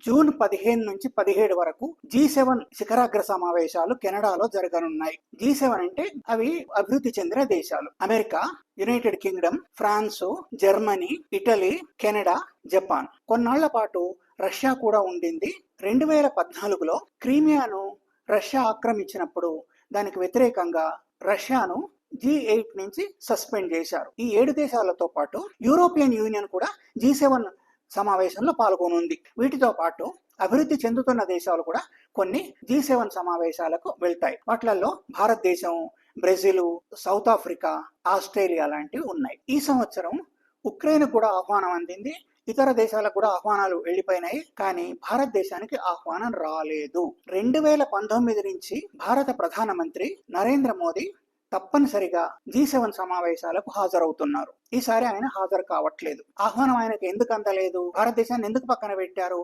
June 15 నుంచి 17 వరకు G7 శిఖరాగ్ర సమావేశాలు కెనడాలో జరగనున్నాయి. G7 అంటే అవి అభివృద్ధి చెందిన దేశాలు. America, United Kingdom, France, Germany, Italy, Canada, Japan. కొన్నాళ్ల పాటు రష్యా కూడా ఉండింది. 2014లో క్రీమియాను రష్యా ఆక్రమించినప్పుడు దానికి వ్యతిరేకంగా రష్యాను G8 నుంచి సస్పెండ్ చేశారు. ఈ 7 దేశాలతో పాటు యూరోపియన్ యూనియన్ కూడా G7 సమావేశంలో పాల్గొనుంది. వీటితో పాటు అభివృద్ధి చెందుతున్న దేశాలు కూడా కొన్ని G7 సమావేశాలకు వెళ్తాయి. వాటిలలో భారతదేశం, బ్రెజిల్, సౌత్ ఆఫ్రికా, ఆస్ట్రేలియా లాంటివి ఉన్నాయి. ఈ సంవత్సరం ఉక్రెయిన్ కూడా ఆహ్వానం అందింది. ఇతర దేశాలకు కూడా ఆహ్వానాలు వెళ్లిపోయినాయి. కానీ భారతదేశానికి ఆహ్వానం రాలేదు. 2019 నుంచి భారత ప్రధానమంత్రి నరేంద్ర మోదీ తప్పనిసరిగా G7 సమావేశాలకు హాజరవుతున్నారు. ఈసారి ఆయన హాజరు కావట్లేదు. ఆహ్వానం ఆయనకు ఎందుకు అందలేదు? భారతదేశాన్ని ఎందుకు పక్కన పెట్టారు?